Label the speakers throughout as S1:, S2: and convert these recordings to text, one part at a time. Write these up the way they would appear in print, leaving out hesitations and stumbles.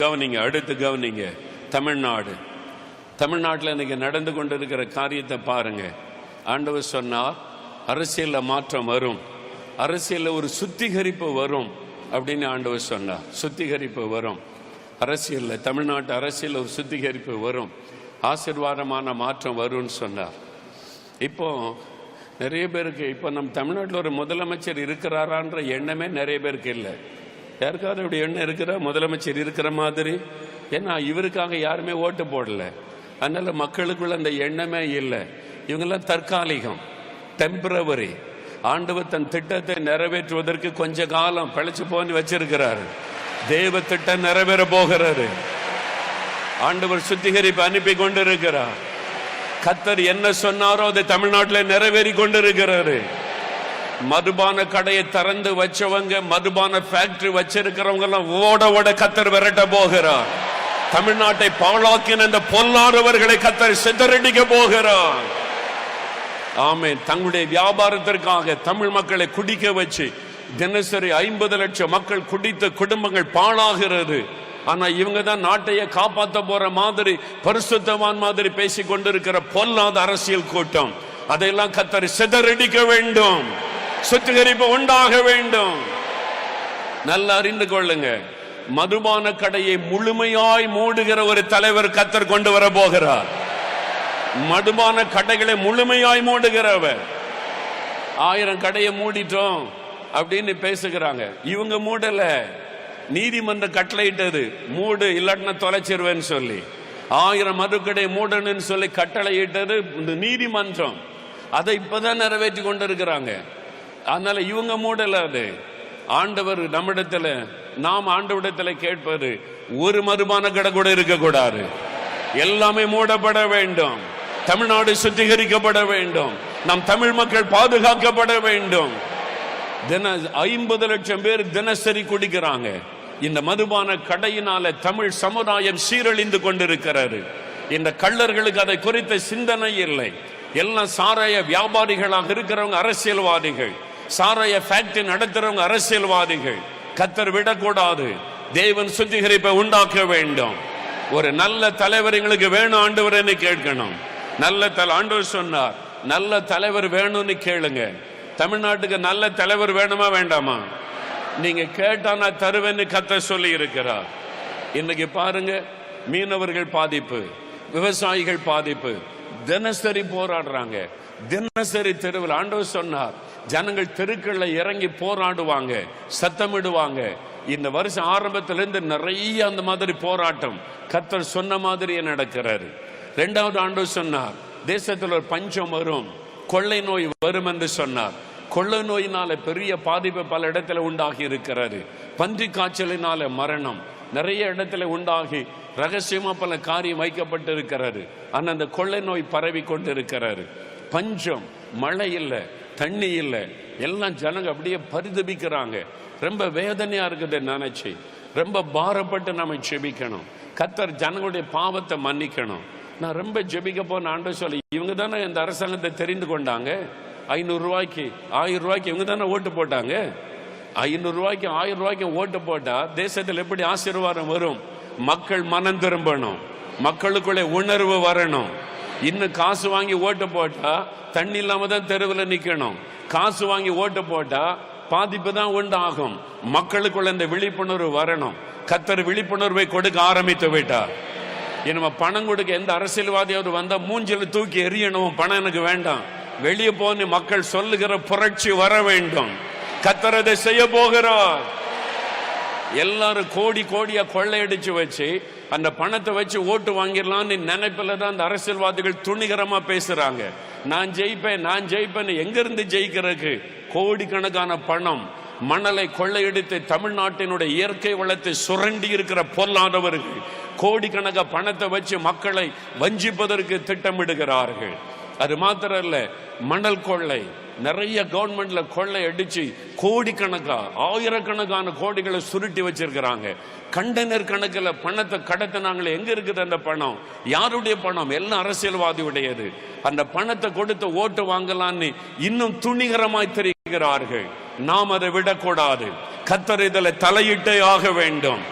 S1: கவனிங்க, அடுத்து கவனிங்க. தமிழ்நாட்டில் இன்னைக்கு நடந்து கொண்டிருக்கிற காரியத்தை பாருங்க. ஆண்டவர் சொன்னார், அரசியலில் மாற்றம் வரும், அரசியலில் ஒரு சுத்திகரிப்பு வரும் அப்படின்னு ஆண்டவர் சொன்னார். சுத்திகரிப்பு வரும் அரசியலில், தமிழ்நாட்டு அரசியலில் ஒரு சுத்திகரிப்பு வரும், ஆசீர்வாதமான மாற்றம் வரும்னு சொன்னார். இப்போ நிறைய பேருக்கு இப்போ நம்ம தமிழ்நாட்டில் ஒரு முதலமைச்சர் இருக்கிறாரான்ற எண்ணமே நிறைய பேருக்கு இல்லை. யாருக்காவது அப்படி எண்ணம் இருக்கிற முதலமைச்சர் இருக்கிற மாதிரி? ஏன்னா இவருக்காக யாருமே ஓட்டு போடல, அதனால மக்களுக்குள்ள அந்த எண்ணமே இல்லை. இவங்கெல்லாம் தற்காலிகம், டெம்பரவரி. ஆண்டவர் தன் திட்டத்தை நிறைவேற்றுவதற்கு கொஞ்ச காலம் பழிச்சு போன்னு வச்சிருக்கிறாரு. தேவ திட்டம் நிறைவேற போகிறாரு. ஆண்டவர் சுத்திகரிப்பு அனுப்பி கொண்டிருக்கிறார். கர்த்தர் என்ன சொன்னாரோ அதை தமிழ்நாட்டில் நிறைவேறி கொண்டிருக்கிறாரு. மதுபான கடையை திறந்து வச்சவங்க, மதுபான ஃபேக்டரி வச்சிருக்கிறவங்க எல்லாம் ஓட கர்த்தர் விரட்ட போகிறார். தமிழ்நாட்டை பாழாக்கின இந்த பொல்லாதவர்களை கர்த்தர் சிதறடிக்க போகிறார். ஆமென். தங்களுடைய வியாபாரத்திற்காக தமிழ் மக்களை குடிக்க வச்சு தினசரி 50 லட்சம் மக்கள் குடித்த குடும்பங்கள் பாழாகிறது. ஆனா இவங்க தான் நாட்டையே காப்பாற்ற போற மாதிரி, பரிசுத்தவான் மாதிரி பேசிக் கொண்டிருக்கிற பொல்லாத அரசியல் கூட்டம். அதையெல்லாம் கர்த்தர் சிதறடிக்க வேண்டும், சுத்திகரிப்பு உண்டாக வேண்டும். நல்லா அறிந்து கொள்ளுங்க, மதுபான கடையை முழுமையாய் மூடுகிற ஒரு தலைவர் கர்த்தர் கொண்டு வர போகிறார். மதுபான கடைகளை முழுமையாய் மூடுகிறவர். 1000 கடையை மூடிட்டோம் அப்படின்னு பேசுகிறாங்க. இவங்க மூடல, நீதிமன்றம் கட்டளையிட்டது, மூடு இல்லாட்டினா தொலைச்சிருவேன்னு சொல்லி. 1000 மதுக்கடை மூடணும்னு சொல்லி கட்டளையிட்டது நீதிமன்றம். அதை இப்பதான் நிறைவேற்றி கொண்டிருக்கிறாங்க. அதனால இவங்க மூடல. அது ஆண்டவர் நம்மிடத்துல, நாம் ஆண்டவரிடத்துல கேட்பது, ஒரு மதுபான கடை கூட இருக்கக்கூடாது, எல்லாமே மூடப்பட வேண்டும். தமிழ்நாடு சுத்திகரிக்கப்பட வேண்டும். நம் தமிழ் மக்கள் பாதுகாக்கப்பட வேண்டும். 50 லட்சம் பேர் தினசரி குடிக்கிறாங்க. இந்த மதுபான கடையினால தமிழ் சமுதாயம் சீரழிந்து கொண்டிருக்கிறாரு. இந்த கள்ளர்களுக்கு அதை குறித்த சிந்தனை இல்லை. எல்லாம் சாராய வியாபாரிகளாக இருக்கிறவங்க அரசியல்வாதிகள், சாராய ஃபேக்டரி நடத்துறவங்க அரசியல்வாதிகள். கர்த்தர் விடக்கூடாது. தேவன் சுத்திகரிப்பை உண்டாக்க வேண்டும். ஒரு நல்ல தலைவர் எங்களுக்கு வேணும் ஆண்டவரேன்னு கேட்கணும். நல்ல ஆண்டவர் சொன்னார், நல்ல தலைவர் வேணும்னு கேளுங்க. தமிழ்நாட்டுக்கு நல்ல தலைவர் வேணுமா வேண்டாமா? நீங்க கேட்டா நான் தருவேன்னு கர்த்தர் சொல்லி இருக்கிறார். இன்னைக்கு பாருங்க, மீனவர்கள் பாதிப்பு, விவசாயிகள் பாதிப்பு, தினசரி போராடுறாங்க. தினசரி தெருவில் ஆண்டவர் சொன்னார், ஜனங்கள் தெருக்கள்ல இறங்கி போராடுவாங்க, சத்தமிடுவாங்க. இந்த வருஷம் ஆரம்பத்திலிருந்து நிறைய அந்த மாதிரி போராட்டம் கர்த்தர் சொன்ன மாதிரியே நடக்கிறாரு. 2வது ஆண்டவர் சொன்னார், தேசத்தில் ஒரு பஞ்சம் வரும், கொள்ளை நோய் வரும் என்று சொன்னார். கொள்ளை நோயினால பெரிய பாதிப்பு பல இடத்துல உண்டாகி இருக்கிறது. பன்றி காய்ச்சலினால மரணம் நிறைய இடத்துல உண்டாகி ரகசியமா பல காரியம் வைக்கப்பட்டு இருக்கிறது. ஆனா அந்த கொள்ளை நோய் பரவி கொண்டு இருக்கிறாரு. பஞ்சம், மழை இல்லை, தண்ணி இல்லை, எல்லாம் ஜனங்க அப்படியே பரிதபிக்கிறாங்க. ரொம்ப வேதனையா இருக்குது நினைச்சு. ரொம்ப பாரப்பட்டு நம்ம ஜெபிக்கணும். கர்த்தர் ஜனங்களுடைய பாவத்தை மன்னிக்கணும். நான் ரொம்ப ஜெபிக்க போன ஆண்டவர் சொல்லி, இவங்க தானே இந்த அரசாங்கத்தை தெரிந்து கொண்டாங்க. 500 ரூபாய்க்கு 1000 ரூபாய்க்கு இவங்க தானே ஓட்டு போட்டாங்க. 500 ரூபாய்க்கு 1000 ரூபாய்க்கு ஓட்டு போட்டா தேசத்தில் எப்படி ஆசீர்வாதம் வரும்? மக்கள் மனம் திரும்பணும், மக்களுக்குள்ளே உணர்வு வரணும். இன்னும் காசு வாங்கி ஓட்டு போட்டா தண்ணி இல்லாம தான் தெருவில் நிக்கணும். காசு வாங்கி ஓட்டு போட்டா பாதிப்பு தான் உண்டாகும். மக்களுக்குள்ள இந்த விழிப்புணர்வு வரணும். கர்த்தர் விழிப்புணர்வை கொடுக்க ஆரம்பித்து விட்டார். நம்ம பணம் கொடுக்க எந்த அரசியல்வாதியாவது வந்தா மூஞ்சில தூக்கி எறியணும், பணம் எனக்கு வேண்டாம், வெளியே போன்னு மக்கள் சொல்லுகிற புரட்சி வர வேண்டும். கர்த்தர் அதை செய்ய போகிறார். எல்லாரும் கோடி கோடியா கொள்ளையடிச்சு வச்சு அந்த பணத்தை வச்சு ஓட்டு வாங்கிடலாம்னு நினைப்பில தான் அந்த அரசியல்வாதிகள் துணிகரமா பேசுறாங்க. நான் ஜெயிப்பேன். எங்க இருந்து ஜெயிக்கிறதுக்கு? கோடிக்கணக்கான பணம், மணலை கொள்ளையடித்து தமிழ்நாட்டினுடைய இயற்கை வளத்தை சுரண்டி இருக்கிற பொல்லாதவர்கள் கோடிக்கணக்க பணத்தை வச்சு மக்களை வஞ்சிப்பதற்கு திட்டமிடுகிறார்கள். அது மாத்திரம் இல்ல, மணல் கொள்ளை நிறைய கவர்மெண்ட்ல கொள்ளை அடிச்சு கோடிக்கணக்கா, ஆயிரக்கணக்கான கோடிகளை சுருட்டி வச்சிருக்கிறாங்க. கண்டெய்னர் கணக்கில் பணத்தை கடத்தினாங்களே, எங்க இருக்குது அந்த பணம்? யாருடைய பணம்? எல்லாம் அரசியல்வாதியுடையது. அந்த பணத்தை கொடுத்து ஓட்டு வாங்கலான்னு இன்னும் துணிகரமாய் தெரிகிறார்கள். நாம் அதை விடக்கூடாது. கர்த்தர் இதில் தலையிட்டே ஆக வேண்டும்.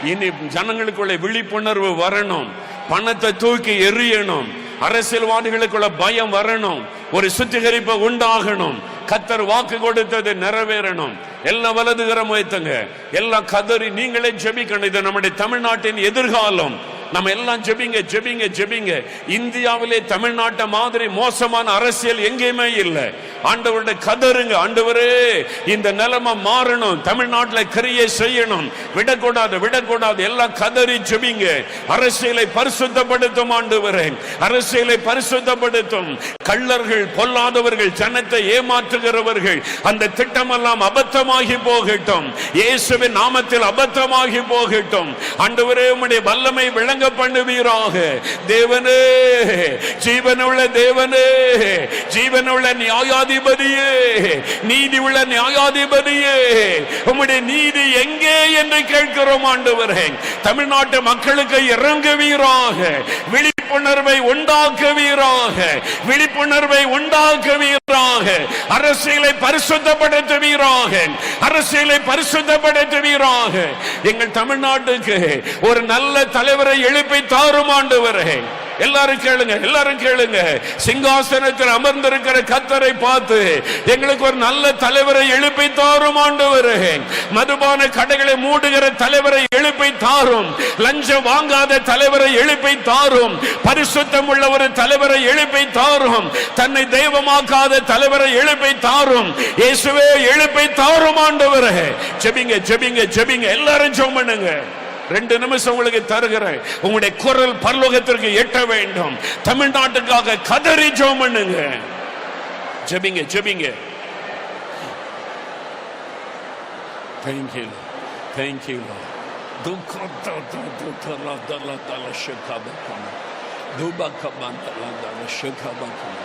S1: இனி ஜனங்களுக்குள்ள விழிப்புணர்வு வரணும், பணத்தை தூக்கி எறியணும், அரசியல்வாதிகளுக்குள்ள பயம் வரணும், ஒரு சுத்திகரிப்பு உண்டாகணும், கர்த்தர் வாக்கு கொடுத்தது நிறைவேறணும். எல்லாம் வலதுகரம் வைத்துங்க, எல்லாம் கதறி நீங்களே ஜெபிக்கணும். இது நம்முடைய தமிழ்நாட்டின் எதிர்காலம். நம்ம எல்லாம் ஜெபிங்க ஜெபிங்க ஜெபிங்க. இந்தியாவிலே தமிழ்நாட்டை மாதிரி மோசமான அரசியல் எங்கேயுமே இல்லை. ஆண்டவருடைய கதறுங்க, ஆண்டவரே இந்த நிலைமை மாறணும், தமிழ்நாட்டில் கிரியை செய்யணும், விடக்கூடாது விடக்கூடாது. எல்லாம் கதறி ஜெபிங்க. அரசியலை பரிசுத்தப்படுத்தும் ஆண்டவரே, அரசியலை பரிசுத்தப்படுத்தும். கள்ளர்கள், பொல்லாதவர்கள், ஜனத்தை ஏமாற்றுகிறவர்கள், அந்த திட்டமெல்லாம் அபத்தமாகி போகட்டும். இயேசுவின் நாமத்தில் அபத்தமாகி போகட்டும். ஆண்டவரே உம்முடைய வல்லமை விளங்க பண்ணுவீராக. தேவனே, ஜீவனுள்ள தேவனே, ஜீவனுள்ள நியாயாதிபதியே, நீதி உள்ள நியாயாதிபதியே, உம்முடைய நீதி எங்கே என்று கேட்கிறோம் ஆண்டவரே. தமிழ்நாட்டு மக்களுக்கு இறங்குவீராக, விழிப்புணர்வை உண்டாக்குவீராக, விழிப்புணர்வை உண்டாக்குவீராக. அரசியலை பரிசுத்தப்படுத்துவீராக, அரசியலை பரிசுத்தப்படுத்துவீராக. எங்கள் தமிழ்நாட்டுக்கு ஒரு நல்ல தலைவரை எழுப்பி தாரும் ஆண்டவரே. எல்லாரும் கேளுங்க, எல்லாரும் கேளுங்க. சிங்காசனத்தில் அமர்ந்திருக்கிற கர்த்தரை பார்த்து எங்களுக்கு ஒரு நல்ல தலைவரை எழுப்பி தாரும் ஆண்டவரே. மதுபான கடைகளை மூடுகிற தலைவரை எழுப்பி தாரும், லஞ்சம் வாங்காத தலைவரை எழுப்பி தாரும், பரிசுத்தம் உள்ள ஒரு தலைவரை எழுப்பி தாரும், தன்னை தெய்வமாக்காத தலைவரை எழுப்பி தாரும். இயேசுவே எழுப்பி தாரும் ஆண்டவரே. ஜெபிங்க ஜெபிங்க ஜெபிங்க, எல்லாரும் ஜெபம் பண்ணுங்க. 2 நிமிஷம் உங்களுக்கு தருகிறேன். உங்களுடைய குரல் பரலோகத்திற்கு எட்ட வேண்டும். தமிழ்நாட்டுக்காக கதறி ஜெபம் பண்ணுங்க. ஜெபிங்க ஜெபிங்க. Thank you, thank you. துக்கத்த துக்கல தல தல ஷகபகம் துபகமன் தல தல ஷகபகம்.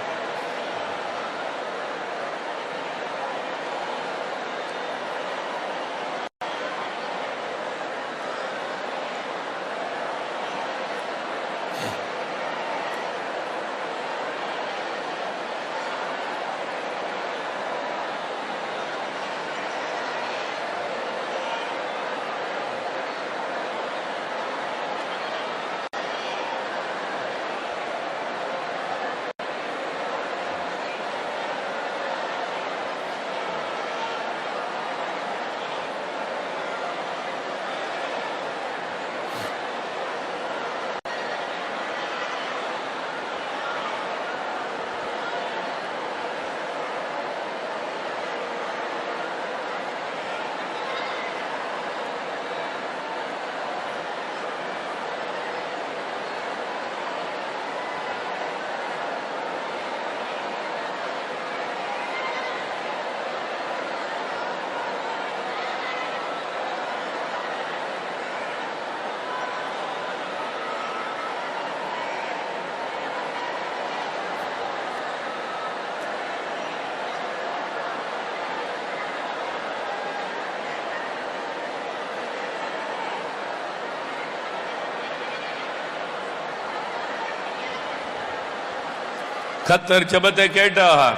S1: கர்த்தர் ஜெபத்தை கேட்டார்.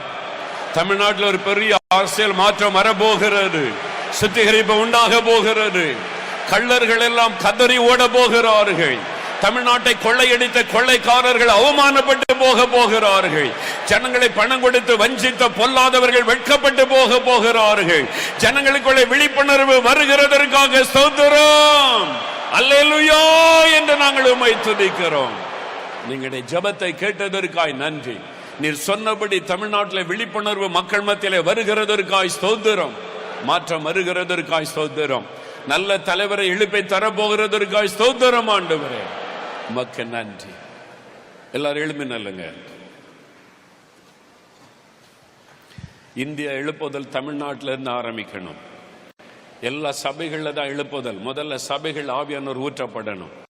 S1: தமிழ்நாட்டில் ஒரு பெரிய அரசியல் மாற்றம் வரப்போகிறது. சுத்திகரிப்பு உண்டாக போகிறது. கள்ளர்கள் எல்லாம் கதறி ஓட போகிறார்கள். தமிழ்நாட்டை கொள்ளையடித்த கொள்ளைக்காரர்கள் அவமானப்பட்டு போக போகிறார்கள். ஜனங்களை பணம் கொடுத்து வஞ்சித்த பொல்லாதவர்கள் வெட்கப்பட்டு போக போகிறார்கள். ஜனங்களுக்குள்ள விழிப்புணர்வு வருகிறதற்காக ஸ்தோத்திரம், அல்லேலூயா என்று நாங்கள் உம்மை துதிக்கிறோம். நீங்களுடைய ஜெபத்தை கேட்டதற்காய் நன்றி. நீர் சொன்னபடி தமிழ்நாட்டில் விழிப்புணர்வு மக்கள் மத்தியிலே வருகிறதற்காய் ஸ்தோத்திரம். மாற்றம் வருகிறதற்காய் ஸ்தோத்திரம். நல்ல தலைவரை எழுப்பி தரப்போகிறதற்காய் ஸ்தோத்திரம் ஆண்டவரே, உமக்கு நன்றி. எல்லாரும் எழுப்பி நல்லுங்க. இந்தியா எழுப்புதல் தமிழ்நாட்டில இருந்து ஆரம்பிக்கணும். எல்லா சபைகள்ல தான் எழுப்புதல். முதல்ல சபைகள் ஆவியானவர் ஊற்றப்படணும்.